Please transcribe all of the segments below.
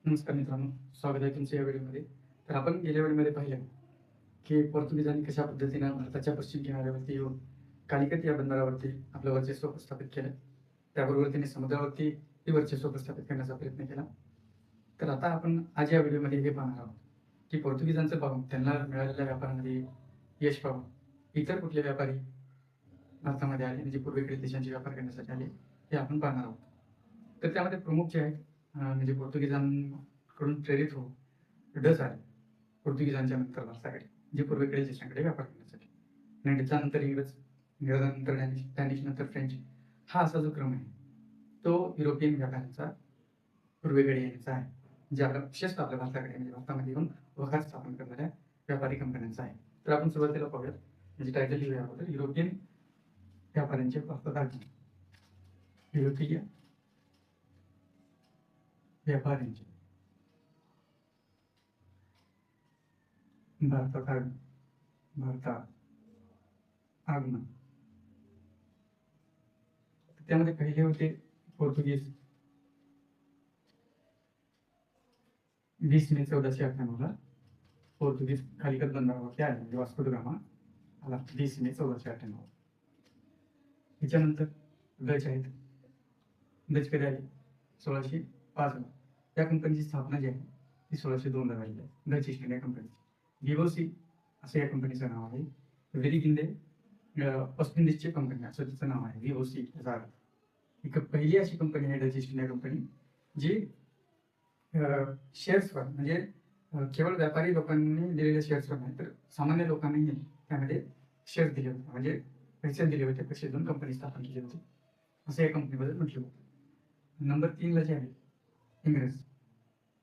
नमस्कार मित्रांनो, स्वागत आहे तुमचं या व्हिडिओमध्ये. तर आपण गेल्या व्हिडिओमध्ये पाहिलं की पोर्तुगीजांनी कशा पद्धतीनं भारताच्या पश्चिम किनाऱ्यावरती येऊन कालिकत या बंदरावरती आपलं वर्चस्व प्रस्थापित केलं. त्याबरोबर त्यांनी समुद्रावरती वर्चस्व प्रस्थापित करण्याचा प्रयत्न केला. तर आता आपण आज या व्हिडिओमध्ये हे पाहणार आहोत की पोर्तुगीजांचं पाहून त्यांना मिळालेल्या व्यापारामध्ये यश पाहून इतर कुठले व्यापारी भारतामध्ये आले, म्हणजे पूर्वेकडील देशांचे व्यापार करण्यासाठी आले, हे आपण पाहणार आहोत. तर त्यामध्ये प्रमुख जे आहेत म्हणजे पोर्तुगीजांकडून प्रेरित होऊन डच आले पोर्तुगीजांच्या नंतर भारताकडे, जे पूर्वेकडील देशांकडे व्यापार करण्यासाठी. आणि डचानंतर इंग्रज, इंग्रजांनंतर डॅनिश, डॅनिश नंतर फ्रेंच, हा असा जो क्रम आहे तो युरोपियन व्यापाऱ्यांचा पूर्वेकडे येण्याचा आहे, जे आपल्या विशेषतः आपल्या भारताकडे म्हणजे भारतामध्ये येऊन वखार स्थापन करणाऱ्या व्यापारी कंपन्यांचा आहे. तर आपण सुरुवातीला पाहूयात, म्हणजे टायटल लिहूया अगोदर, युरोपियन व्यापाऱ्यांचे भारतात आगमन. युरोपीय व्यापाऱ्यांचे भारतात आगमन. त्यामध्ये पहिले होते पोर्तुगीज. 20 मे 1498 ला पोर्तुगीज कालिकत बंदरावरती आले, म्हणजे वास्को द गामा आला 20 मे 1498. त्याच्यानंतर डच आहेत. डच कधी आले? 1605 ला. त्या कंपनीची स्थापना जी आहे ती 1602 ला झालेली आहे, डच ईस्ट इंडिया कंपनीची. व्हिओसी असं या कंपनीचं नाव आहे. वेरिगिंडे वेस्ट इंडिजची कंपनी असं तिचं नाव आहे, व्हिओसी. ही पहिली अशी कंपनी आहे डच ईस्ट इंडिया कंपनी जी शेअर्सवर, म्हणजे केवळ व्यापारी लोकांनी दिलेल्या शेअर्सवर नाही, तर सामान्य लोकांनीही त्यामध्ये शेअर दिले होते, म्हणजे पैसे दिले होते, पैसे देऊन कंपनी स्थापन केली होती, असं या कंपनीबद्दल म्हटलं होतं. नंबर 3 ला जे आहे इंग्रज,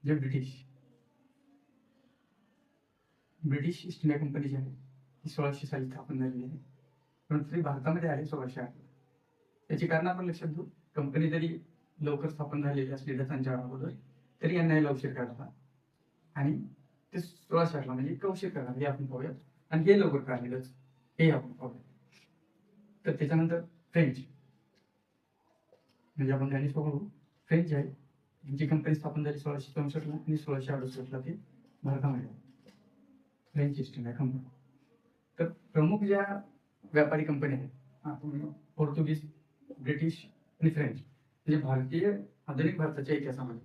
जे ब्रिटिश ईस्ट इंडिया कंपनी जी आहे ती 1600 साली स्थापन झालेली आहे, परंतु ती भारतामध्ये आली 1608 ला. त्याची कारण आपण लक्षात घेऊ. कंपनी जरी लवकर स्थापन झालेली असली डचांच्या अगोदर, तरी यांना यायला उशीर काढला आणि ते 1608 ला म्हणजे इतका उशीर काढला हे आपण पाहूयात. आणि हे लवकर काढलेलंच हे आपण पाहूयात. तर त्याच्यानंतर फ्रेंच, म्हणजे आपण डॅनिश बघू. फ्रेंच जी आहे यांची कंपनी स्थापन झाली 1664 ला आणि 1668 ला ती भारतामध्ये आली, फ्रेंच ईस्ट इंडिया कंपनी. तर प्रमुख ज्या व्यापारी कंपनी आहेत पोर्तुगीज, ब्रिटिश आणि फ्रेंच, म्हणजे भारतीय आधुनिक भारताच्या इतिहासामध्ये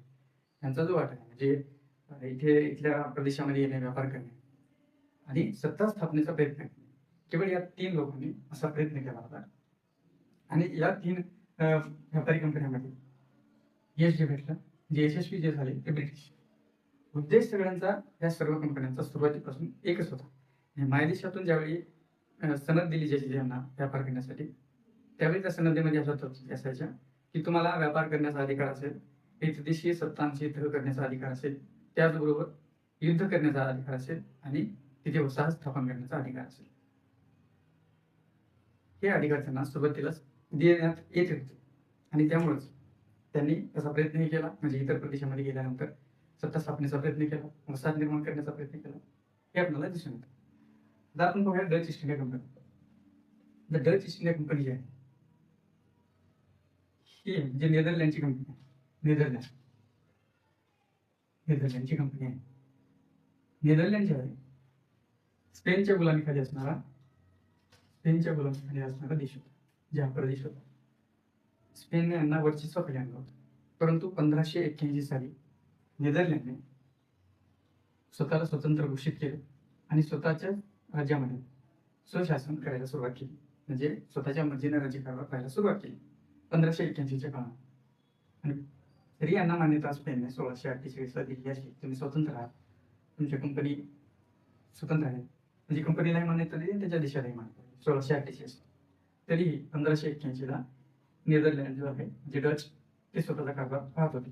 यांचा जो वाटा आहे, म्हणजे इथे इथल्या प्रदेशामध्ये येणे, व्यापार करणे आणि सत्ता स्थापनेचा प्रयत्न करणे, केवळ या 3 लोकांनी असा प्रयत्न केला होता. आणि या 3 व्यापारी कंपन्यांमध्ये यश जे भेटलं, जे यशस्वी जे झाले ते ब्रिटिश. उद्देश सगळ्यांचा, या सर्व कंपन्यांचा सुरुवातीपासून एकच होता. मायदेशातून ज्यावेळी सनद दिली जायची त्यांना व्यापार करण्यासाठी, त्यावेळी त्या सनदेमध्ये अशा तरतुदी असायच्या की तुम्हाला व्यापार करण्याचा अधिकार असेल, एकदेशीय सत्तांची युद्ध करण्याचा अधिकार असेल, त्याचबरोबर युद्ध करण्याचा अधिकार असेल आणि तिथे वसाहत स्थापन करण्याचा अधिकार असेल. हे अधिकार त्यांना सुरुवातीलाच देण्यात येत होते आणि त्यामुळेच त्यांनी त्याचा प्रयत्नही केला, म्हणजे इतर प्रदेशामध्ये गेल्यानंतर सत्ता स्थापनेचा प्रयत्न केला, वसाहत निर्माण करण्याचा प्रयत्न केला, हे आपल्याला दिसून येतं. आता आपण पाहूया Dutch East India Company. The Dutch East India Company जी आहे ही म्हणजे नेदरलँडची कंपनी आहे. नेदरलँडची कंपनी आहे. नेदरलँड जे आहे स्पेनच्या गुलामीखाली असणारा देश होता, जे हा प्रदेश होता. स्पेनने यांना वर्चस्वाखाली आणलं होतं, परंतु 1581 साली नेदरलँडने स्वतःला स्वतंत्र घोषित केले आणि स्वतःच्या राज्यामध्ये स्वशासन करायला सुरुवात केली, म्हणजे स्वतःच्या मर्जीने राज्यकारभार करायला सुरुवात केली 1581च्या काळात. आणि तरी यांना मान्यता स्पेनने 1648 ला दिली अशी, तुम्ही स्वतंत्र आहात, तुमच्या कंपनी स्वतंत्र आहे, म्हणजे कंपनीलाही मान्यता दिली, त्याच्या देशालाही मान्यता दिली 1648. तरी 1581 ला नेदरलँड जो आहे, जे डच, ते स्वतःचा कारभार पाहत होते.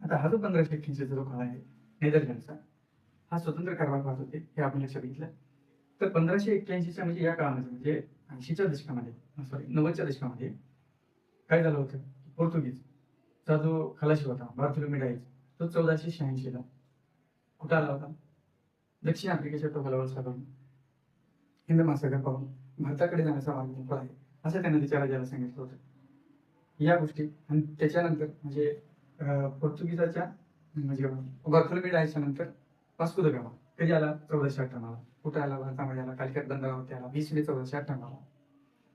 आता हा जो 1581 जो काळ आहे नेदरलँडचा, हा स्वतंत्र कारभार पाहत होते, हे आपण लक्षात घेतलं. तर 1581च्या म्हणजे या काळामध्ये, म्हणजे 80च्या दशकामध्ये, 90च्या दशकामध्ये काय झालं होतं, पोर्तुगीजचा जो खलाशी होता बार्थोलोमेव डायस, तो 1486 ला कुठं आला होता? दक्षिण आफ्रिकेच्या टोकाला वळसा करून, हिंद महासागर पाहून भारताकडे जाण्याचा मार्ग मोकळा आहे, असं त्यांना तिच्या राजाला सांगितलं होतं. या गोष्टी आणि त्याच्यानंतर म्हणजे पोर्तुगीजाच्या म्हणजे बार्थोलोमेव डायसच्या नंतर वास्को द गामा कधी आला? 1498ला. कुठे आला? भारतामध्ये आला. कालिकत बंदरावरती आला 20 मे 1498ला.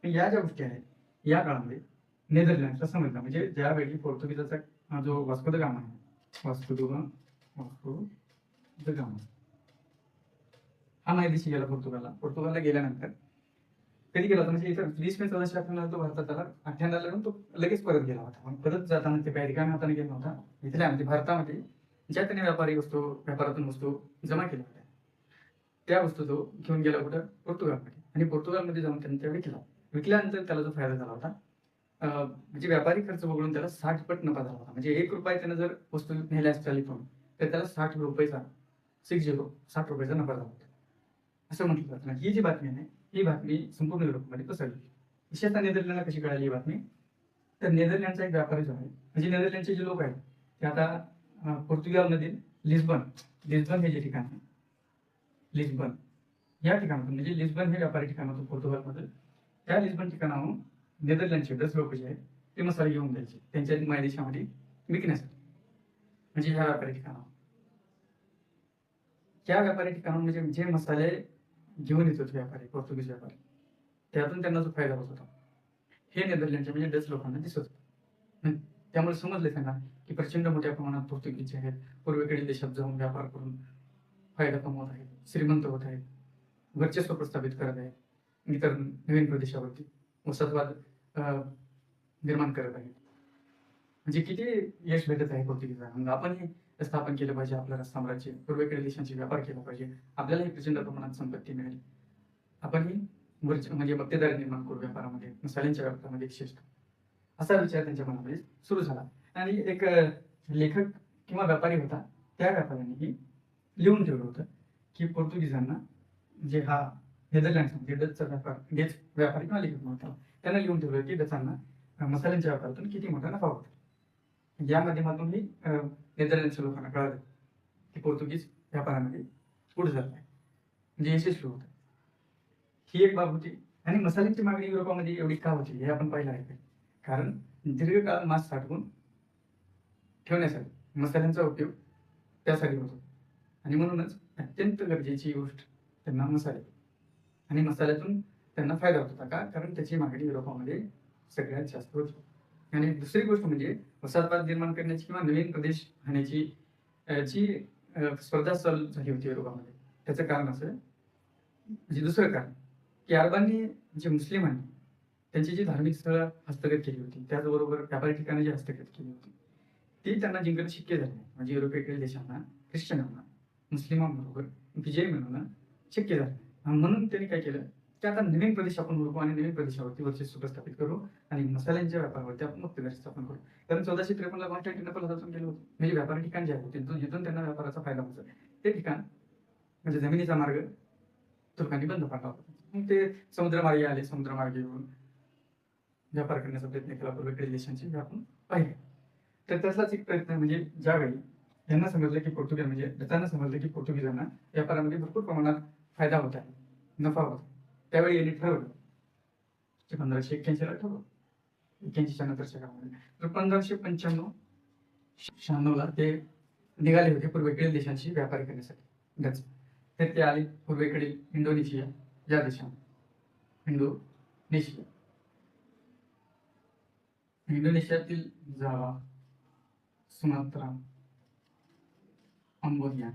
या ज्या गोष्टी आहेत या काळामध्ये नेदरलँडचा समजला, म्हणजे ज्यावेळी पोर्तुगीजाचा जो वास्को द गामा आहे, वास्को द गामा हा माहितीशी गेला पोर्तुगालला गेल्यानंतर कधी गेला होता? म्हणजे इथं 20 मे 1498ला तो भारतात आला. 98ला येऊन तो लगेच परत गेला होता. मग परत जाताना ते काही रिकाम्या हाताने गेला होता. इथल्या म्हणजे भारतामध्ये ज्या त्याने व्यापारातून वस्तू जमा केल्या होत्या त्या वस्तू तो घेऊन गेला कुठं? पोर्तुगालमध्ये. आणि पोर्तुगालमध्ये जाऊन त्यांनी त्या विकल्यानंतर त्याला जो फायदा झाला होता, म्हणजे व्यापारी खर्च वगळून त्याला 60 पट नफा झाला होता. म्हणजे ₹1 त्यानं जर वस्तू नेल्या असत्या इथून तर त्याला 60 रुपयाचा 60 रुपयाचा नफा झाला होता, असं म्हटलं जातं. ही जी बातमी आहे ही बातमी संपूर्ण युरोपमध्ये पसरली. विशेषतः नेदरलँडला कशी कळाली ही बातमी? तर नेदरलँडचा एक व्यापारी जो आहे, म्हणजे नेदरलँडचे जे लोक आहेत ते आता पोर्तुगालमधील लिस्बन हे जे ठिकाण आहे, लिस्बन या ठिकाणातून, म्हणजे लिस्बन हे व्यापारी ठिकाण होतं पोर्तुगालमध्ये, त्या लिस्बन ठिकाणाहून नेदरलँडचे डच लोक जे आहेत ते मसाले घेऊन द्यायचे त्यांच्या मायदेशामध्ये विकण्यासाठी. म्हणजे ह्या व्यापारी ठिकाणावर म्हणजे जे मसाले घेऊन येत होते व्यापारी, पोर्तुगीज व्यापारी, त्यातून त्यांना जो फायदा होत होता हे नेदरलँडच्या म्हणजे डच लोकांना दिसत होतं. त्यामुळे समजले त्यांना की प्रचंड मोठ्या प्रमाणात पोर्तुगीज जे आहेत पूर्वेकडील देशात जाऊन व्यापार करून फायदा कमवत आहेत, श्रीमंत होत आहेत, वर्चस्व प्रस्थापित करत आहेत, इतर नवीन प्रदेशावरती वसाहतवाद निर्माण करत आहेत. म्हणजे किती यश भेटत आहे पोर्तुगीजांना. आपणही स्थापन केलं पाहिजे आपलं साम्राज्य, पूर्वेकडील देशांशी व्यापार केला पाहिजे, आपल्यालाही प्रचंड प्रमाणात संपत्ती मिळेल, आपणही म्हणजे मक्तेदारी निर्माण करू व्यापारामध्ये, मसाल्यांच्या व्यापारामध्ये विशेषतः, असा विचार त्यांच्या मनामध्ये सुरू झाला. आणि एक लेखक किंवा व्यापारी होता, त्या व्यापाऱ्यांनी लिहून ठेवलं होतं की पोर्तुगीजांना, जे हा नेदरलँडमध्ये डचचा व्यापारी किंवा लेखक होता, त्यांना लिहून ठेवलं की डचांना मसाल्यांच्या व्यापारातून किती मोठा नफा होतो. या माध्यमातूनही नेदरलँडच्या लोकांना कळालं की पोर्तुगीज व्यापारामध्ये पुढे जात आहे, म्हणजे यशस्वी होत. ही एक बाब होती. आणि मसाल्यांची मागणी युरोपामध्ये एवढी का होती हे आपण पाहिलं आहे. कारण दीर्घकाळ मांस साठवून ठेवण्यासाठी मसाल्यांचा उपयोग त्यासाठी होतो. आणि म्हणूनच अत्यंत गरजेची गोष्ट त्यांना मसाले, आणि मसाल्यातून त्यांना फायदा होत होता. का? कारण त्याची मागणी युरोपामध्ये सगळ्यात जास्त होती. आणि दुसरी गोष्ट म्हणजे वसाहतवाद निर्माण करण्याची किंवा नवीन प्रदेश आणण्याची जी स्पर्धा चालू झाली होती युरोपामध्ये. त्याचं कारण असं, म्हणजे दुसरं कारण की अरबांनी, जे मुस्लिमांनी त्यांची जी धार्मिक स्थळं हस्तगत केली होती, त्याचबरोबर व्यापारी ठिकाणं जी हस्तगत केली होती, ती त्यांना जिंकणं शक्य झालं नाही. म्हणजे युरोपीय देशांना, ख्रिश्चनांना मुस्लिमांबरोबर विजय मिळवणं शक्य झालं नाही. म्हणून त्यांनी काय केलं की आता नवीन प्रदेश आपण हुडकू आणि नवीन प्रदेशावरती वर्चस्व प्रस्थापित करू आणि मसाल्यांच्या व्यापारावरती आपण मक्तेदारी स्थापन करू. कारण 1453ला कॉन्स्टँटिनोपल हातातून गेलं होतं. म्हणजे व्यापारी ठिकाण जे आहे जिथून त्यांना व्यापाराचा फायदा होता ते ठिकाण, म्हणजे जमिनीचा मार्ग तुर्कांनी बंद पाडला होता. मग ते समुद्रमार्गे आले, समुद्रमार्गे येऊन व्यापार करण्याचा प्रयत्न केला पूर्वेकडील देशांची, आपण पाहिले. तर त्याचाच एक प्रयत्न, म्हणजे ज्यावेळी यांना समजलं की म्हणजे डचांना समजलं की पोर्तुगीजांना व्यापारामध्ये भरपूर प्रमाणात फायदा होत आहे, नफा होत, त्यावेळी यांनी ठरवलं की 1581ला ठरवलं, 81च्या नंतरच्या काळामध्ये. तर 1595-96ला ते निघाले होते पूर्वेकडील देशांशी व्यापार करण्यासाठी डच. तर ते आले पूर्वेकडील इंडोनेशिया या देशात, इंडोनेशियातील जावा, सुमात्रा, अंबोनिया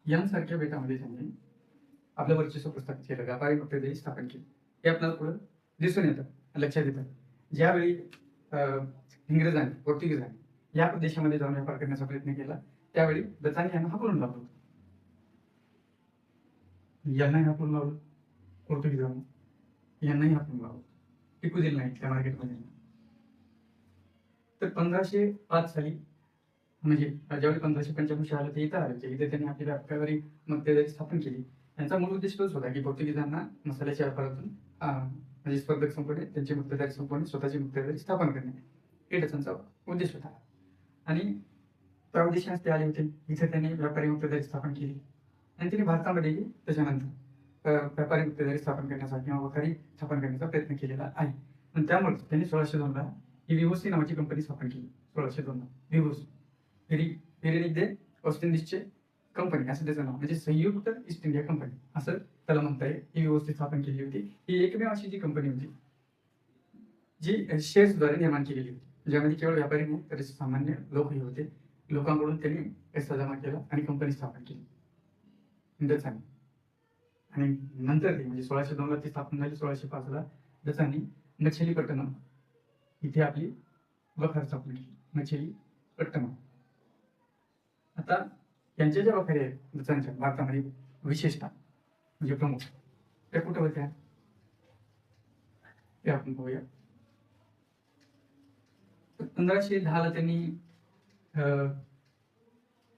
यांसारख्या बेटामध्ये त्यांनी आपलं वर्चस्व प्रस्थापित केलं, व्यापारी मक्तेदारी स्थापन केली. हे आपल्याला पुढे दिसून येतं, लक्षात येतं. ज्यावेळी इंग्रजांनी, पोर्तुगीजांनी या प्रदेशामध्ये जाऊन व्यापार करण्याचा प्रयत्न केला, त्यावेळी डचांनी यांना हाकलून लावलं होतं. यांनाही हाकलून लावलं, पोर्तुगीजांनी यांनाही हाकलून लावलं, टिकू दिलं नाही त्या मार्केटमध्ये. तर 1505 साली, म्हणजे ज्यावेळी 1595 आलं ते इथं आले, इथे त्यांनी आपली व्यापारी मक्तेदारी स्थापन केली. यांचा मूळ उद्देश तोच होता की पोर्तुगीजांना मसाल्याच्या व्यापारातून म्हणजे स्पर्धक संपवणे, त्यांची मक्तेदारी संपवणे, स्वतःची मक्तेदारी स्थापन करणे, हे त्यांचा उद्देश होता. आणि त्या उद्देशाने ते आले होते. इथे त्यांनी व्यापारी मक्तेदारी स्थापन केली आणि त्यांनी भारतामध्येही त्याच्यानंतर व्यापारी मक्तेदारी स्थापन करण्याचा किंवा वखारी स्थापन करण्याचा प्रयत्न केलेला आहे. आणि त्यामुळे त्यांनी 1602ला ही विभूसी नावाची कंपनी स्थापन केली. 1602ला विभूसी, पेरिनिक दे वेस्ट इंडिजचे कंपनी असं त्याचं नाव, म्हणजे संयुक्त ईस्ट इंडिया कंपनी असं त्याला म्हणता येईल. ही व्यवस्थित स्थापन केली होती. ही एकमेव अशी जी कंपनी होती जी शेअर्सद्वारे निर्माण केलेली होती, ज्यामध्ये केवळ व्यापारी नाही तर सामान्य लोकही होते. लोकांकडून त्यांनी पैसा जमा केला आणि कंपनी स्थापन केली डचांनी. आणि नंतर ती म्हणजे 1602 ला ती स्थापन झाली. 1605 ला डचांनी मछलीपट्टणम इथे आपली वखार स्थापन केली, मछलीपट्टणम. आता यांच्या ज्या वखारी आहेत डचांच्या भारतामध्ये विशेषतः म्हणजे प्रमुख, त्या कुठे होत्या ते आपण पाहूया. 1510 ला त्यांनी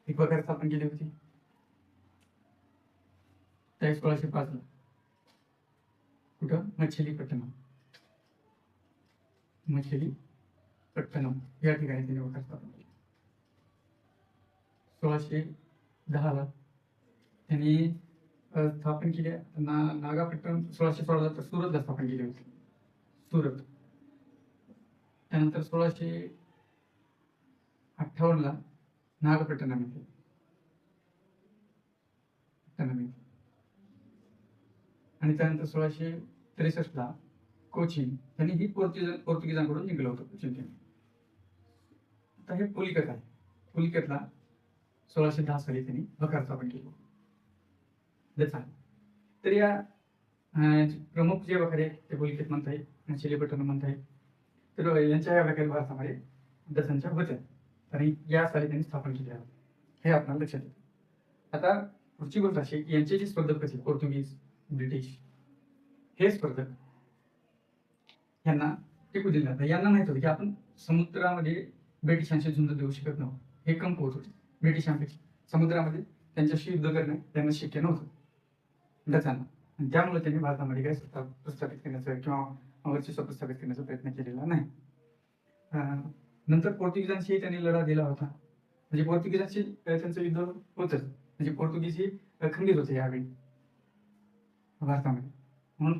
एक वखार स्थापन केली होती. 1605 ला कुठं मछलीपट्टणम या ठिकाणी त्यांनी वखार स्थापन केली. 1610 ला त्यांनी स्थापन केली नागापट्टणम. 1616 ला तर सुरतला स्थापन केली होती, सुरत. त्यानंतर 1658 ला नागपट्टणम येथे आणि त्यानंतर 1663 ला कोचीन. त्यांनी ही पोर्तुगीजांकडून जिंकलं होतं कोचीन. आता हे पुलिकत आहे. पुलिकतला 1610 साली त्यांनी वखार स्थापन केली. तर या प्रमुख जे वखारे ते पुलिकत म्हणता येईल, मछलीपट्टणम म्हणता येईल. तर यांच्या या वखारी भारतामध्ये डचांच्या होत्या आणि या साली त्यांनी स्थापन केली आहे, हे आपल्याला लक्षात येतं. आता पुढची गोष्ट अशी की यांचे जे स्पर्धक होते पोर्तुगीज, ब्रिटिश, हे स्पर्धक यांना टिकू दिले जातं. यांना माहित होतं की आपण समुद्रामध्ये ब्रिटिशांशी झुंज देऊ शकत नव्हतो. हे कम होत होते ब्रिटिशांपेक्षा. समुद्रामध्ये त्यांच्याशी युद्ध करणं त्यांना शक्य नव्हतं डचांना, आणि त्यामुळे त्यांनी भारतामध्ये काही सत्ता प्रस्थापित करण्याचा किंवा वर्चस्व प्रस्थापित करण्याचा प्रयत्न केलेला नाही. नंतर पोर्तुगीजांशी त्यांनी लढा दिला होता. म्हणजे पोर्तुगीजांशी त्यांचं युद्ध होतच, म्हणजे पोर्तुगीज ही खंडित होते यावेळी भारतामध्ये, म्हणून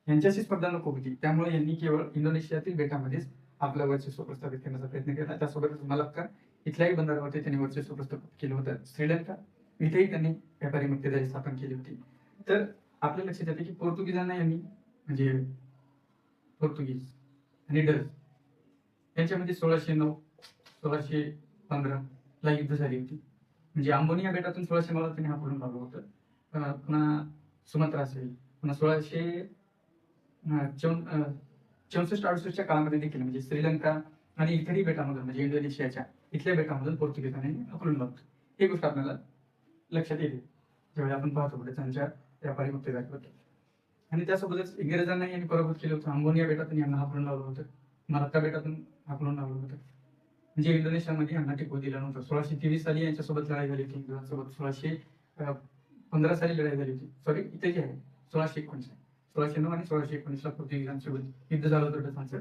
यांच्याशी स्पर्धा नको होती. त्यामुळे यांनी केवळ इंडोनेशियातील बेटामध्येच आपलं वर्चस्व प्रस्थापित करण्याचा प्रयत्न केला. त्यासोबतच मलक्का इथल्याही बंदरावरती त्यांनी वर्चस्व प्रस्थापित केलं होतं. श्रीलंका इथेही त्यांनी व्यापारी मक्तेदारी स्थापन केली होती. तर आपल्या लक्षात येते की पोर्तुगीजांना यांनी म्हणजे पोर्तुगीज आणि डच यांच्यामध्ये 1609 1615 ला युद्ध झाली होती. म्हणजे आंबोनिया बेटातून 1609 ला त्यांनी हा पडून लावलं होतं. पुन्हा सुमात्रा असेल, पुन्हा 1664-68 काळामध्ये देखील म्हणजे श्रीलंका आणि इतरही बेटामधून म्हणजे इंडोनेशियाच्या इथल्या बेटामधून पोर्तुगीजांनी हकलून लावलं. ही गोष्ट आपल्याला लक्षात येते ज्यावेळी आपण पाहतो त्यांच्या व्यापारी मक्तेदारीबद्दल. आणि त्यासोबतच इंग्रजांना यांनी पराभूत केलं होतं. आंबोनिया बेटातून यांना हाकलून लावलं होतं, मलक्का बेटातून हाकलून लावलं होतं. म्हणजे इंडोनेशियामध्ये यांना टिकू दिलं नव्हतं. 1623 साली यांच्यासोबत लढाई झाली होती इंग्रजांसोबत. 1615 साली लढाई झाली होती. सॉरी इथे जे आहे 1619 1609 आणि 1619 ला पोर्तुगीजांसोबत युद्ध झालं होतं डचांचं.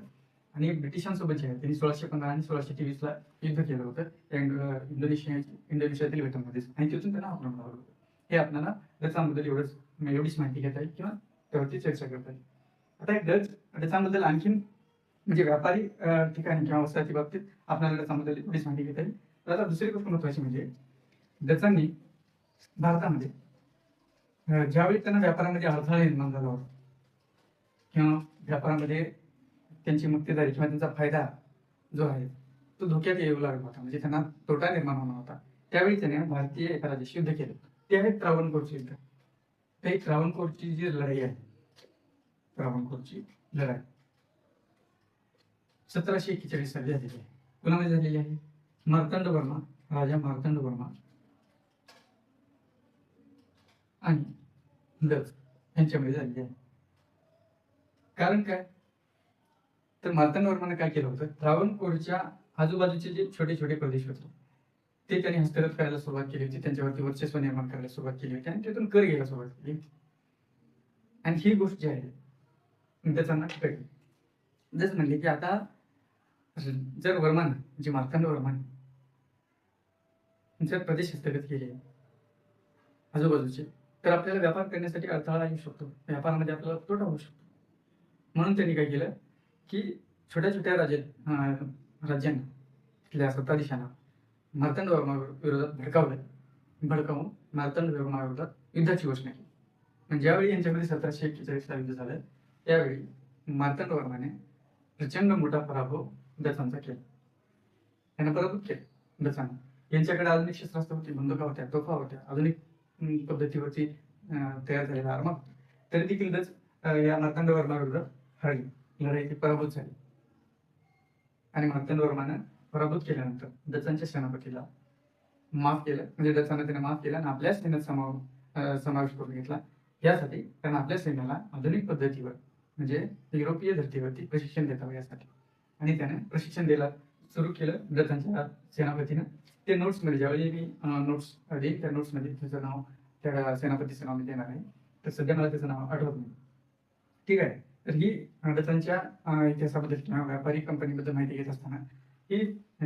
आणि ब्रिटिशांसोबत जे आहे त्यांनी 1615 आणि 1623 ला युद्ध केलं होतं इंडोनेशियातील बेटांमध्ये, आणि तिथून त्यांना हाकलून लावलं होतं. हे आपल्याला डचांबद्दल एवढीच माहिती घेता येईल किंवा त्यावरती चर्चा करता येईल. आता डचांबद्दल आणखीन म्हणजे व्यापारी ठिकाणी किंवा वसाहती बाबतीत आपल्याला डचांबद्दल एवढीच माहिती घेता येईल. तर आता दुसरी गोष्ट महत्वाची म्हणजे डचांनी भारतामध्ये ज्यावेळी त्यांना व्यापारामध्ये अडथळा निर्माण झाला होता किंवा व्यापारामध्ये त्यांची मक्तेदारी किंवा त्यांचा फायदा जो आहे तो धोक्यात येऊ लागला होता, म्हणजे त्यांना तोटा निर्माण होणार होता, त्यावेळी त्याने भारतीय एका राज्याशी युद्ध केलं. ते आहे त्रावणकोरचे युद्ध. ते त्रावणकोरची जी लढाई आहे, त्रावणकोरची लढाई 1741 साली झालेली आहे. कुणामध्ये झालेली आहे? मार्तंडवर्मा, राजा मार्तंडवर्मा आणि डच यांच्यामध्ये झालेली आहे. कारण काय? तर मार्तंडवर्माने काय केलं होतं, त्रावणकोरच्या आजूबाजूचे जे छोटे छोटे प्रदेश होते ते त्यांनी हस्तगत करायला सुरुवात केली होती, त्यांच्यावरती वर्चस्व निर्माण करायला सुरुवात केली होती आणि तिथून कर घ्यायला सुरुवात केली होती. आणि ही गोष्ट जी आहे त्याचा कळली. जसं म्हणले की आता जर वर्मान म्हणजे मार्तंडवर्माने जर प्रदेश हस्तगत केले आजूबाजूचे, तर आपल्याला व्यापार करण्यासाठी अडथळा येऊ शकतो, व्यापारामध्ये आपल्याला तोटा होऊ शकतो. म्हणून त्यांनी काय केलं की छोट्या छोट्या राज्यांना तिथल्या सत्ताधीशांना मार्तंड विरोधात भडकावून मार्तंड विरोधात युद्धाची घोषणा केली. म्हणजे ज्यावेळी यांच्यामध्ये 1741 युद्ध झालं त्यावेळी मार्तंड वर्माने प्रचंड मोठा पराभव डचांचा केला. त्यांना पराभूत केलं डचांना. यांच्याकडे आधुनिक शस्त्रास्त्र होती, बंदुका होत्या, तोफा होत्या, आधुनिक पद्धतीवरती तयार झालेला आर्मा होता. तरी देखील डच या मार्तंड वर्माविरुद्ध हरली, लढाईची पराभूत झाली. आणि मार्तंड वर्मानं पराभूत केल्यानंतर डचांच्या सेनापतीला माफ केलं, म्हणजे डचांना त्याने माफ केलं आणि आपल्या सैन्यात समावेश करून घेतला. यासाठी कारण आपल्या सैन्याला आधुनिक पद्धतीवर म्हणजे युरोपीय धर्तीवरती प्रशिक्षण देतावं यासाठी. आणि त्याने प्रशिक्षण द्यायला सुरू केलं डचांच्या सेनापतीनं. ते नोट्समध्ये ज्यावेळी मी नोट्स देईन त्या नोट्समध्ये त्याचं नाव, त्या सेनापतीचं नाव मी देणार आहे. तर सध्या मला त्याचं नाव आठवत नाही. ठीक आहे. तर ही डचांच्या इतिहासाबद्दल किंवा व्यापारी कंपनीबद्दल माहिती घेत असताना ही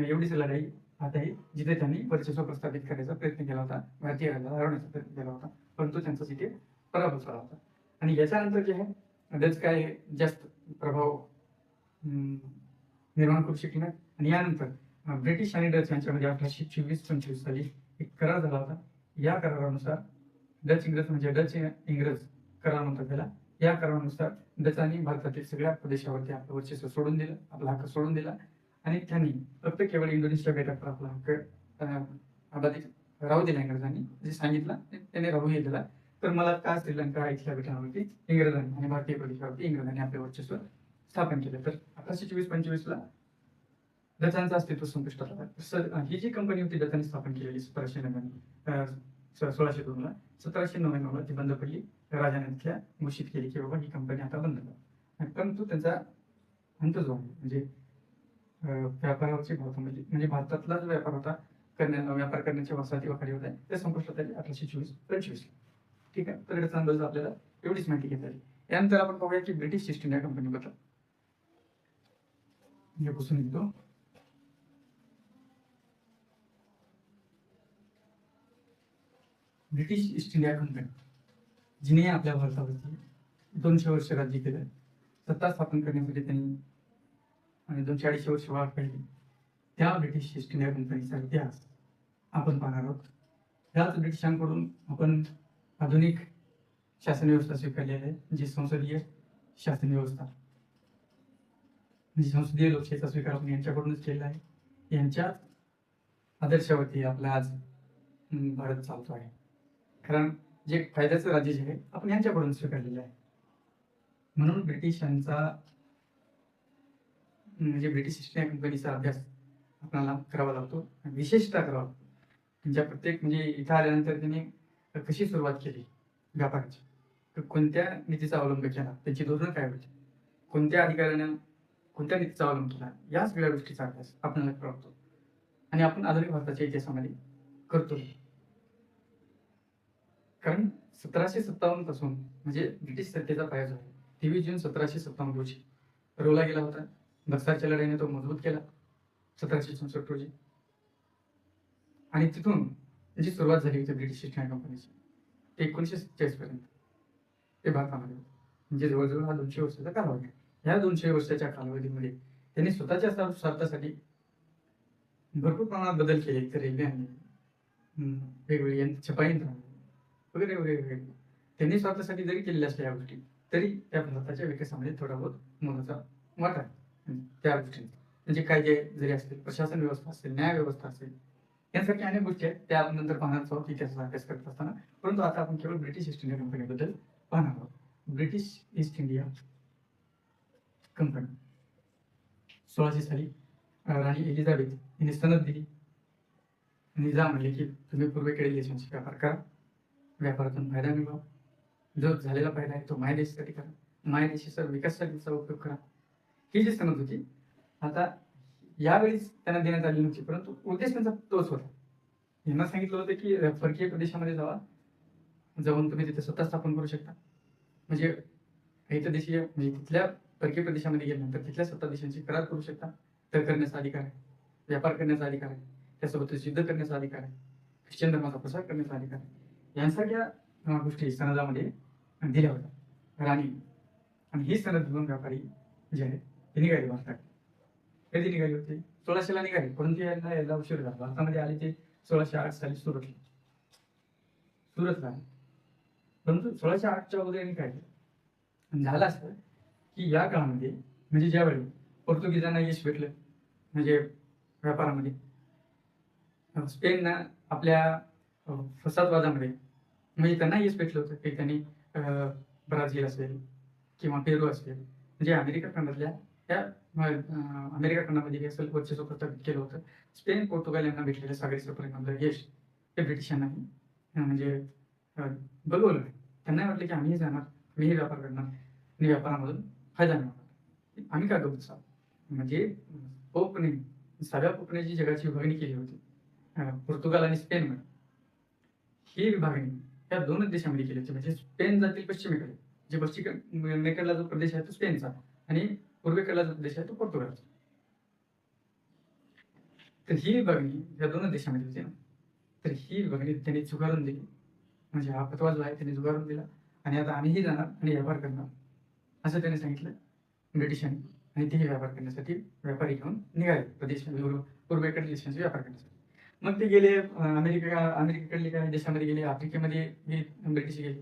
एवढीच लढाई आता आहे जिथे त्यांनी वर्चस्व प्रस्थापित करायचा प्रयत्न केला होता, भारतीयाला हरवण्याचा प्रयत्न केला होता, परंतु त्यांचा तिथे पराभव झाला होता. आणि याच्यानंतर जे आहे डच काय जास्त प्रभाव निर्माण करू शकले नाही. आणि यानंतर ब्रिटिश आणि डच यांच्यामध्ये 1824-25 साली एक करार झाला होता. या करारानुसार डच इंग्रज करार म्हणतात त्याला. या करारानुसार डचांनी भारतातील सगळ्या प्रदेशावरती आपलं वर्चस्व सोडून दिलं, आपला हक्क सोडून दिला आणि त्यांनी फक्त केवळ इंडोनेशिया बेटावर आपला हक्क अबाधित राहू दिला. इंग्रजांनी जे सांगितलं त्याने राहूही दिला. तर मला का श्रीलंका इथल्या बेटावरती इंग्रजांनी आणि भारतीय प्रदेशावरती इंग्रजांनी आपले वर्चस्व स्थापन केलं. तर 1824-25 ला डचांचं अस्तित्व संपुष्टात आलं. ही जी कंपनी होती डचांनी स्थापन केलेली 1602 ला, 1799 ला ती बंद पडली. राजाने तिथल्या घोषित केली की बाबा ही कंपनी आता बंद करा. परंतु त्यांचा अंत जो आहे म्हणजे व्यापारावरची म्हणजे भारतातला जो व्यापार होता व्यापार करण्याच्या वसाहती वाखाडी होत्या ते संपुष्टात आले 1824-25. ठीक आहे. तर डचांबद्दल आपल्याला एवढीच माहिती घेता आली. यानंतर आपण पाहूया की ब्रिटिश ईस्ट इंडिया कंपनीबद्दल. हे पुसून निघतो. ब्रिटिश ईस्ट इंडिया कंपनी जिने आपल्या भारतावरती 200 वर्ष राज्य केलं, सत्ता स्थापन करण्यासाठी त्यांनी आणि 240 वर्ष वाट पाहिली. त्या ब्रिटिश ईस्ट इंडिया कंपनीचा इतिहास आपण पाहणार आहोत. ह्याच ब्रिटिशांकडून आपण आधुनिक शासन व्यवस्था स्वीकारलेली आहे, जी संसदीय शासन व्यवस्था म्हणजे संसदीय लोकशाहीचा स्वीकार आपण यांच्याकडूनच केलेला आहे. यांच्या आदर्शावरती आपला आज भारत चालतो आहे. कारण जे फायद्याचं राज्य जे आहे आपण यांच्याकडून स्वीकारलेलं आहे. म्हणून ब्रिटिशांचा म्हणजे ब्रिटिश ईस्ट इंडिया कंपनीचा अभ्यास आपल्याला करावा लागतो, विशेषतः करावा लागतो. त्यांच्या प्रत्येक म्हणजे इथं आल्यानंतर त्यांनी कशी सुरुवात केली व्यापाराची, कोणत्या नीतीचा अवलंब केला, त्यांची धोरणं काय होती, कोणत्या अधिकाऱ्याने कोणत्या नीतीचा अवलंब केला, या सगळ्या गोष्टीचा अभ्यास आपल्याला करतो आणि आपण आधुनिक भारताच्या इतिहासामध्ये करतो. कारण 1757 पासून म्हणजे ब्रिटिश सत्तेचा पाया जो आहे 23 जून 1757 रोजी रोवला गेला होता. बक्सारच्या लढाईने तो मजबूत केला 1764 रोजी. आणि तिथून जी सुरुवात झाली होती ब्रिटिश ईस्ट इंडिया कंपनीची ते 1947 पर्यंत ते भारतामध्ये म्हणजे जवळजवळ हा 200 वर्षाचा कालावधी. ह्या 200 वर्षाच्या कालावधीमध्ये त्यांनी स्वतःच्या स्वार्थासाठी भरपूर प्रमाणात बदल केले. तर रेल्वेने वेगवेगळी छपाई यंत्राने वगैरे वगैरे त्यांनी स्वार्थासाठी जरी केलेल्या असल्या या गोष्टी तरी त्या भारताच्या विकासामध्ये थोडा बहुत मोलाचा वाटा आहे त्या गोष्टींचा. म्हणजे कायदे जरी असतील, प्रशासन व्यवस्था असेल, न्याय व्यवस्था असेल, यासारख्या अनेक गोष्टी आहेत त्या आपण नंतर पाहणार आहोत इतिहासाचा अभ्यास करत असताना. परंतु आता आपण केवळ ब्रिटिश ईस्ट इंडिया कंपनीबद्दल पाहणार आहोत. ब्रिटिश ईस्ट इंडिया कंपनी 1600 साली राणी एलिझाबेथ यांनी सनद दिली. निजाम म्हणले की तुम्ही पूर्वेकडे देशांशी व्यापार करा, व्यापारातून फायदा मिळवा, जो झालेला फायदा आहे तो मायदेशासाठी करा, मायदेशाचा विकासासाठीचा उपयोग करा. ही जी सनद होती आता यावेळीच त्यांना देण्यात आली नव्हती, परंतु उद्देश त्यांचा तोच होता. यांना सांगितलं होतं की परकीय प्रदेशामध्ये जाऊन तुम्ही तिथे सत्ता स्थापन करू शकता. म्हणजे हितदेशीय म्हणजे तिथल्या परकीय प्रदेशामध्ये गेल्यानंतर तिथल्या सत्ताधीशांशी करार करू शकता. तर करण्याचा अधिकार आहे, व्यापार करण्याचा अधिकार आहे, त्यासोबतच युद्ध करण्याचा अधिकार आहे, ख्रिश्चन धर्माचा प्रसार करण्याचा अधिकार आहे. यांसारख्या गोष्टी सनदामध्ये दिल्या होत्या राणी. आणि ही सनद घेऊन व्यापारी जे आहे ते निघाले भारतात. कधी निघाले होते 1600ला निघाले, परंतु यायला उशीर झाला. भारतामध्ये आले ते 1608 साली सुरतला आले. परंतु 1608च्या अगोदर यांनी काय केलं? झालं असं की या काळामध्ये म्हणजे ज्यावेळी पोर्तुगीजांना यश भेटलं म्हणजे व्यापारामध्ये, स्पेननं आपल्या फसादवादामध्ये म्हणजे त्यांना यश भेटलं होतं की त्यांनी ब्राझील असेल किंवा पेरू असेल म्हणजे अमेरिका खंडातल्या त्या अमेरिका खंडामध्ये असेल वर्चस्व प्रस्थापित केलं होतं. स्पेन पोर्तुगाल यांना भेटलेल्या सागरी सफरीमधलं यश ते ब्रिटिशांनाही म्हणजे बघवलं नाही. त्यांना वाटलं की आम्ही जाणार, आम्ही व्यापार करणार आणि व्यापारामधून फायदा मिळवणार. आम्ही का गप्प बसावं? म्हणजे पोपने सहाव्या पोपने जी जगाची विभागणी केली होती पोर्तुगाल आणि स्पेन, ही विभागणी त्या दोनच देशामध्ये केली होती. म्हणजे स्पेन जातील पश्चिमेकडे, जे पश्चिमेकडला जो प्रदेश आहे तो स्पेनचा आणि पूर्वेकडला जो प्रदेश आहे तो पोर्तुगालचा. तर ही विभागणी या दोनच देशामध्ये होती ना, तर ही विभागणी त्यांनी झुगारून दिली. म्हणजे हा फतवा जो आहे त्यांनी झुगारून दिला आणि आता आम्हीही जाणार आणि व्यापार करणार असं त्यांनी सांगितलं ब्रिटिशांनी. आणि तेही व्यापार करण्यासाठी व्यापारी घेऊन निघाले प्रदेश पूर्वेकडील देशांचा व्यापार करण्यासाठी. मग ते गेले अमेरिकेकडले काही देशामध्ये गेले, आफ्रिकेमध्ये ब्रिटिश गेले,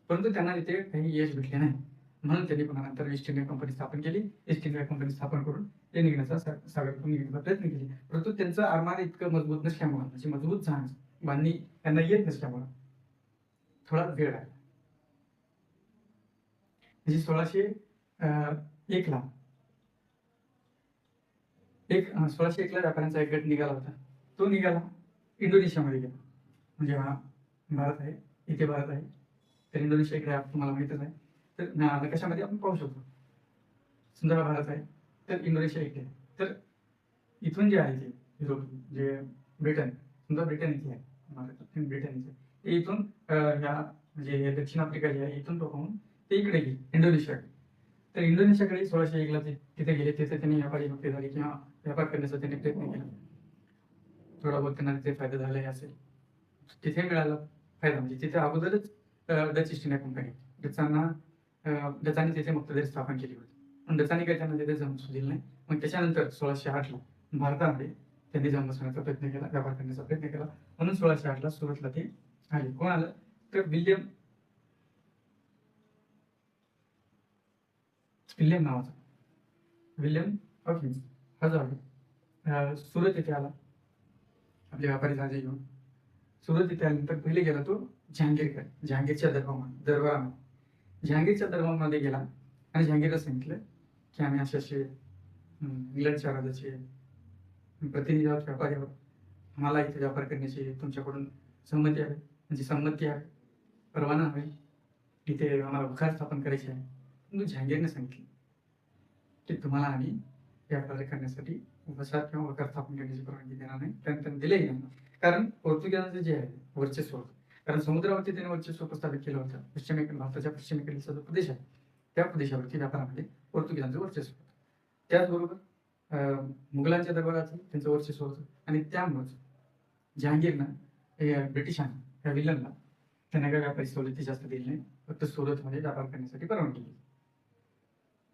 परंतु त्यांना तिथे काही यश भेटले नाही. म्हणून त्यांनी पुन्हा नंतर ईस्ट इंडिया कंपनी स्थापन केली. ईस्ट इंडिया कंपनी स्थापन करून ते निघण्याचा सागरातून निघण्याचा प्रयत्न केले. परंतु त्यांचं आरमार इतकं मजबूत नसल्यामुळे म्हणजे मजबूत जहाज बांधणी त्यांना येत नसल्यामुळे थोडा वेळ लागला. म्हणजे 1601ला 1601ला व्यापाऱ्यांचा एक गट निघाला होता. तो निघाला इंडोनेशियामध्ये गेला. म्हणजे हा भारत आहे, इथे भारत आहे, तर इंडोनेशिया इकडे तुम्हाला माहितच आहे. तर नकाशामध्ये आपण पाहू शकतो. समजा भारत आहे तर इंडोनेशिया इकडे आहे. तर इथून जे आहे ते युरोप जे ब्रिटन, समजा ब्रिटन इथे आहे, भारतातून ब्रिटन इथे, ते इथून ह्या म्हणजे दक्षिण आफ्रिका जे आहे इथून टोकावून ते इकडे गेले इंडोनेशियाकडे. तर इंडोनेशियाकडे 1601ला तिथे गेले. तिथे त्यांनी व्यापारी भक्ती झाली किंवा व्यापार करण्याचा त्यांनी प्रयत्न केला. थोडा बहुत त्यांना तिथे फायदा झाला असेल. तिथे मिळाला फायदा म्हणजे तिथे अगोदरच डच ईस्ट इंडिया कंपनी डचांनी तिथे मुक्तदर स्थापन केली होती. पण डचांनी काही त्यांना तिथे जम दिलं नाही. मग त्याच्यानंतर 1608ला भारतामध्ये त्यांनी जम बसवण्याचा प्रयत्न केला, व्यापार करण्याचा प्रयत्न केला. म्हणून 1608ला सुरतला ते आले. कोण आलं तर विल्यम नावाचा विल्यम हॉकिन्स हा जो आहे सुरत येथे आला आपले व्यापारी जहाजे घेऊन. सुरत येथे आल्यानंतर पहिले गेला तो जहांगीरच्या दरबारामध्ये जहांगीरच्या दरबारामध्ये गेला आणि जहांगीरला सांगितलं की आम्ही असे इंग्लंडच्या राजाचे प्रतिनिधी आहोत, व्यापारी आहोत, आम्हाला इथे व्यापार करण्याची तुमच्याकडून संमती आहे, म्हणजे संमती आहे, परवाना आहे, इथे आम्हाला वखार स्थापन करायचे आहे. पण जहांगीरने सांगितलं की तुम्हाला आम्ही व्यापार करण्यासाठी वसाहत किंवा वखार स्थापन करण्याची परवानगी देणार नाही. त्यांनी दिलेही नाही. कारण पोर्तुगीजांचं जे आहे वर्चस्व होतं, कारण समुद्रावरती त्यांनी वर्चस्व प्रस्थापित केलं होतं. भारताच्या पश्चिमेकडील जो प्रदेश आहे त्या प्रदेशावरती व्यापारामध्ये पोर्तुगीजांचं वर्चस्व होतं. त्याचबरोबर मुघलांच्या दरबारात त्यांचं वर्चस्व होतं आणि त्यामुळेच जहांगीरनं ब्रिटिशांना त्या विलनला त्यांना काही व्यापारी सवलती जास्त दिली नाही. फक्त सुरतमध्ये व्यापार करण्यासाठी परवानगी दिली,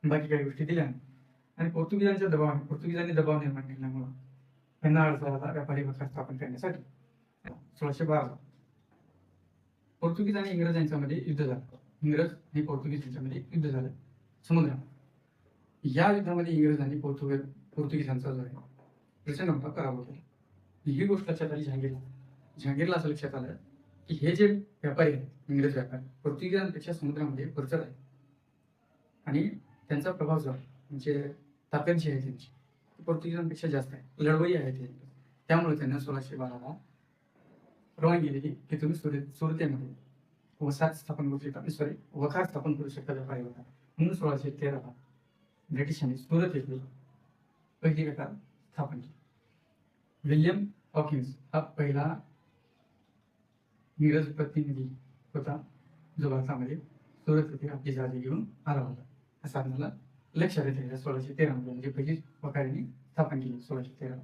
बाकी काही गोष्टी दिल्या नाही. आणि पोर्तुगीजांनी दबाव निर्माण केल्यामुळं त्यांना अडथळा आला व्यापारी वखार स्थापन करण्यासाठी. 1612 पोर्तुगीज आणि इंग्रजांच्यामध्ये युद्ध झालं. इंग्रज आणि पोर्तुगीज यांच्यामध्ये युद्ध झालं समुद्रात. या युद्धामध्ये इंग्रजांनी पोर्तुगीजांचा जो आहे प्रचंड मोठा पराभव केला. ही गोष्ट लक्षात आली जहांगीरला असं लक्षात आलं की हे जे व्यापारी आहेत इंग्रज व्यापारी पोर्तुगीजांपेक्षा समुद्रामध्ये वरचढ आहे आणि त्यांचा प्रभाव जो आहे म्हणजे ताकद जी आहे त्यांची पोर्तुगीजांपेक्षा जास्त आहे, लढवई आहे ते. त्यामुळे त्यांना 1612ला परवानगी दिली की तुम्ही सुरतेमध्ये वखार स्थापन करू शकता व्यापारी होता. म्हणून 1613ला ब्रिटिशांनी सुरत येथे पहिली व्यापार स्थापन केली. विल्यम हॉकिन्स हा पहिला इंग्रज प्रतिनिधी होता जो भारतामध्ये सुरत येथे आपली जहाजे घेऊन आला होता. असं आपल्याला लक्षात येते 1613 मध्ये म्हणजे पहिली वखारीने स्थापन केली 1613.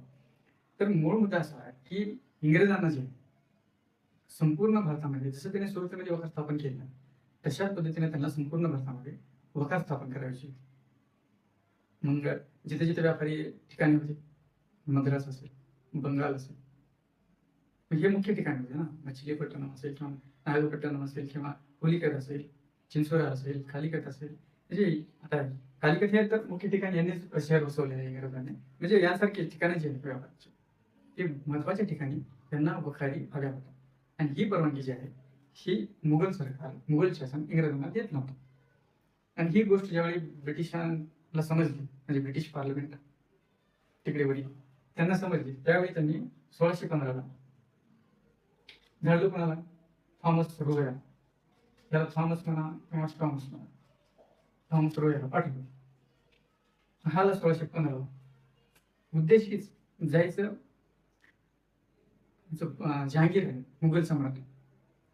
तर मूळ मुद्दा असा आहे की इंग्रजांना जे संपूर्ण भारतामध्ये जसं त्याने सुरतेमध्ये वखार स्थापन केलं तशाच पद्धतीने त्यांना संपूर्ण भारतामध्ये वखार स्थापन करायची. मग जिथे जिथे व्यापारी ठिकाणी होते मद्रास असेल, बंगाल असेल, हे मुख्य ठिकाण होते ना. मछलीपट्टणम असेल किंवा नागपट्टणम असेल किंवा पुलिकत असेल, चिंचोरा असेल, कालिकत असेल. म्हणजे आता कालिकत हे तर मुख्य ठिकाण यांनीच शहर बसवले आहे इंग्रजांनी. म्हणजे यासारखे ठिकाणं जे आहेत व्यापाराचे ते महत्वाच्या ठिकाणी त्यांना वखारी हव्या होत्या. आणि ही परवानगी जी आहे ही मुघल सरकार, मुघल शासन इंग्रजांना देत नव्हतं. आणि ही गोष्ट ज्यावेळी ब्रिटिशांना समजली, म्हणजे ब्रिटिश पार्लमेंट तिकडे वरील त्यांना समजली, त्यावेळी त्यांनी 1615ला धाडलं कोणाला? थॉमस रोया. त्याला थॉमस म्हणा किंवा टॉमस म्हणा, थॉमस रोयाला पाठवलं. हाला 1615ला उद्देश हीच, जायचं जहांगीर आहे मुघल सम्राट,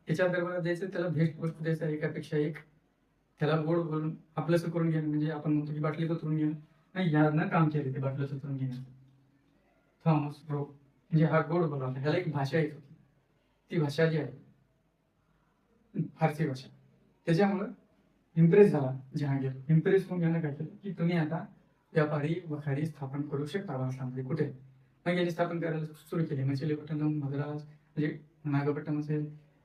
त्याच्या दरबारात जायचं, त्याला भेटवस्तू द्यायचा एकापेक्षा एक, त्याला गोड बोलून आपलंसं करून घेणं. म्हणजे आपण म्हणतो की बाटली उतरून घेणं, नाही यानं काम केले ते बाटलं उतरून घेणं. थॉमस रो म्हणजे हा गोड बोलवला. ह्याला एक भाषा येत होती, ती भाषा जी आहे फारसी भाषा. त्याच्यामुळं इम्प्रेस झाला जहांगीर. इम्प्रेस होऊन यानं काय केलं की तुम्ही आता व्यापारी वखारी स्थापन करू शकता भारतामध्ये कुठे. मग यांनी स्थापन करायला सुरू केली. मछलीपट्टणम, मद्रास, म्हणजे नागपट्टणम असेल,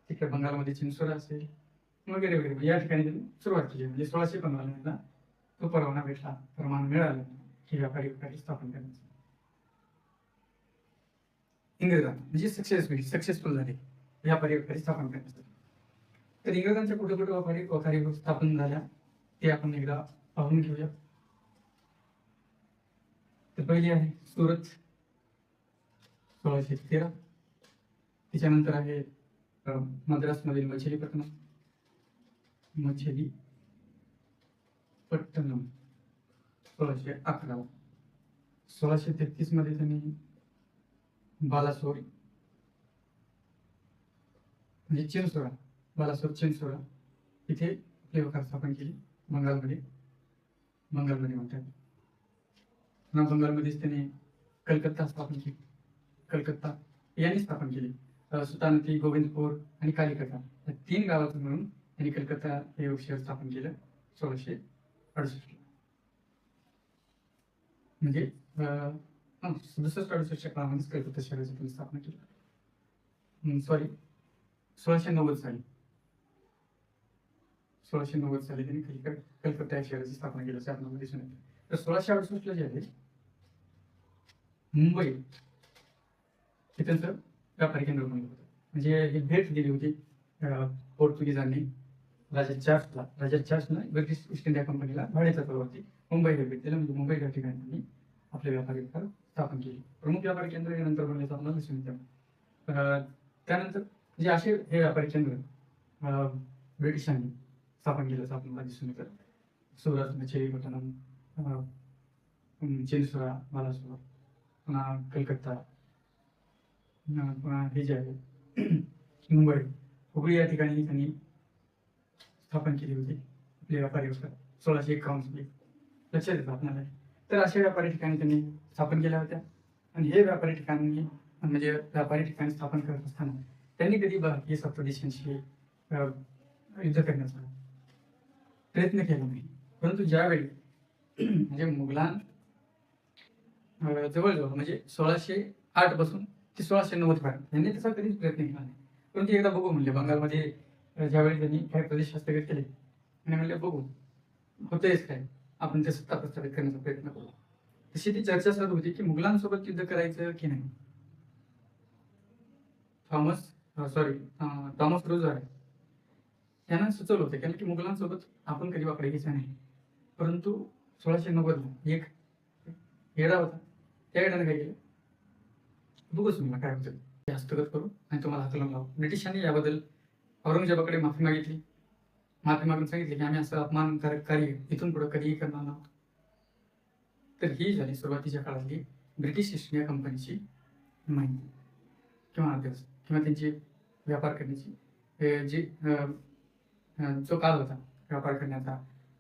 तिकडे बंगालमध्ये चिंचोरा असेल वगैरे वगैरे, या ठिकाणी त्यांनी सुरुवात केली. म्हणजे 1615ला तो परवाना भेटला, परवाना मिळाला की व्यापारी वखारी स्थापन करण्याचा. इंग्रजांना म्हणजे सक्सेसफुल झाले व्यापारी वखारी स्थापन करण्यासाठी. तर इंग्रजांच्या कुठे कुठे व्यापारी वखारी स्थापन झाल्या ते आपण एकदा पाहून घेऊया. तर पहिली आहे सुरत 1613. त्याच्यानंतर आहे मद्रासमधील मछलीपट्टणम 1611. 1633 मध्ये त्यांनी बालासोर म्हणजे चिंचोरा इथे आपले वखार स्थापन केली. बंगालमध्ये म्हणतात ना. बंगालमध्येच त्यांनी कलकत्ता स्थापन केली. कलकत्ता यांनी स्थापन केली. सुल्तानती, गोविंदपूर आणि कालिकता या 3 गावातून मिळून त्यांनी कलकत्ता हे शहर स्थापन केलं 1668. म्हणजे 67-68च्या काळामध्येच कलकत्ता शहराची त्यांनी स्थापना केली. सॉरी 1690 साली. 1690 साली त्यांनी कलकत्ता या शहराची स्थापना केली असं आपल्याला दिसून येतं. तर 1668ला जे आहे मुंबई हे त्यांचं व्यापारी केंद्र बनलं होतं. म्हणजे ही भेट दिली होती पोर्तुगीजांनी राजा चार्ल्सला ब्रिटिश ईस्ट इंडिया कंपनीला भाड्याच्या तत्वावरती मुंबईला भेट दिलं. म्हणजे मुंबई या ठिकाणी त्यांनी आपले व्यापारी केंद्र स्थापन केली. प्रमुख व्यापारी केंद्र हे नंतर बनल्याचं आपल्याला दिसून येतं. त्यानंतर जे असे हे व्यापारी केंद्र ब्रिटिशांनी स्थापन केल्याचं आपल्याला दिसून येतं. सुरत, मछलीपट्टणम, चिंचोरा, बालासोर, पुन्हा कलकत्ता, पुन्हा हे जे आहे मुंबई, हुबळी या ठिकाणी त्यांनी स्थापन केली होती आपले व्यापारी वखार 1651 साली. लक्षात येतं आपल्याला. तर अशा व्यापारी ठिकाणी त्यांनी स्थापन केल्या होत्या. आणि हे व्यापारी ठिकाणी म्हणजे व्यापारी ठिकाणी स्थापन करत असताना त्यांनी कधी भारतीय सत्ताधीशांशी युद्ध करण्याचा प्रयत्न केला नाही. परंतु ज्यावेळी म्हणजे मुघलां जवळजवळ म्हणजे 1608 पासून ते 1690 पर्यंत यांनी तसा कधीच प्रयत्न केला नाही. परंतु एकदा बघू म्हणले बंगालमध्ये ज्यावेळी त्यांनी काही प्रदेश हस्तगत केले आणि म्हणले बघू होतेच काय, आपण ते सत्ता प्रस्थापित करण्याचा प्रयत्न करू. तशी ती चर्चा चालू होती की मुघलांसोबत युद्ध करायचं की नाही. टॉमस रोजर आहे यांना सुचवलं होतं कारण की मुघलांसोबत आपण कधी वाकडे घ्यायचं नाही. परंतु 1690 एक येडा होता. त्या येड्याने काय केलं, बघूच मला काय होतं ते हस्तगत करू आणि तुम्हाला हाकलून लावू. ब्रिटिशांनी याबद्दल औरंगजेबाकडे माफी मागितली. माफी मागून सांगितले की आम्ही असं अपमानकारक कार्य इथून पुढे कधीही करणार नव्हतो. तर ही झाली सुरुवातीच्या काळातली ब्रिटिश ईस्ट इंडिया कंपनीची माहिती किंवा अभ्यास किंवा त्यांची व्यापार करण्याची जी जो काळ होता व्यापार करण्याचा.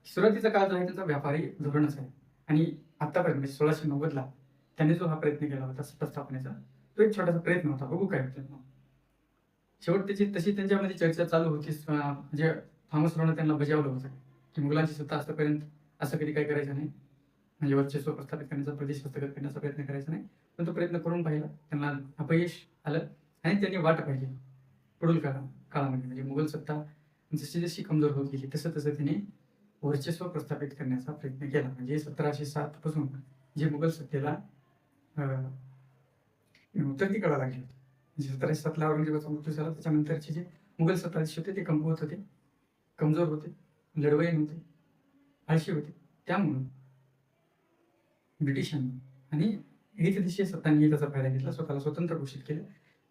सुरुवातीचा काळ जो आहे त्यांचा व्यापारी धोरणच आहे. आणि आतापर्यंत म्हणजे 1690ला त्यांनी जो हा प्रयत्न केला होता सत्ता स्थापनेचा तो एक छोटासा प्रयत्न होता. बघू काय होतं. शेवट त्याची तशी त्यांच्यामध्ये चर्चा चालू होती. म्हणजे थॉमस रोनं त्यांना बजावलं होतं की मुघलांची सत्ता असतापर्यंत असं कधी काही करायचं नाही. म्हणजे वर्चस्व प्रस्थापित करण्याचा, प्रदेश हस्तगत करण्याचा प्रयत्न करायचा नाही. पण तो प्रयत्न करून पाहिला, त्यांना अपयश आलं आणि त्यांनी वाट पाहिली पुढील काळामध्ये. म्हणजे मुघल सत्ता जशी जशी कमजोर होत गेली तसं तसं त्यांनी वर्चस्व प्रस्थापित करण्याचा प्रयत्न केला. म्हणजे 1707 पासून जे मुघल सत्तेला उतरती कळा लागली होती. म्हणजे 1707ला औरंगजेबाचा मृत्यू झाला, त्याच्यानंतरचे जे मुघल सत्ताधीश होते ते कमकुवत होते, कमजोर होते, लढवय्ये होते, आळशी होते. त्यामुळं ब्रिटिशांनी आणि एकदेशीय सत्तांनी त्याचा फायदा घेतला, स्वतःला स्वतंत्र घोषित केलं.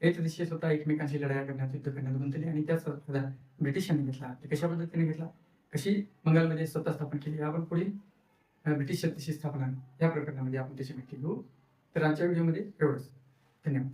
एकदेशीय सत्ता एकमेकांशी लढाया करण्यात, युद्ध करण्यात गुंतली आणि त्याचा फायदा ब्रिटिशांनी घेतला. ते कशा पद्धतीने घेतला, कशी बंगालमध्ये सत्ता स्थापन केली, आपण पुढील ब्रिटिश सत्तेची स्थापना या प्रकरणामध्ये आपण त्याची माहिती घेऊ. तर आजच्या व्हिडिओमध्ये एवढंच. धन्यवाद.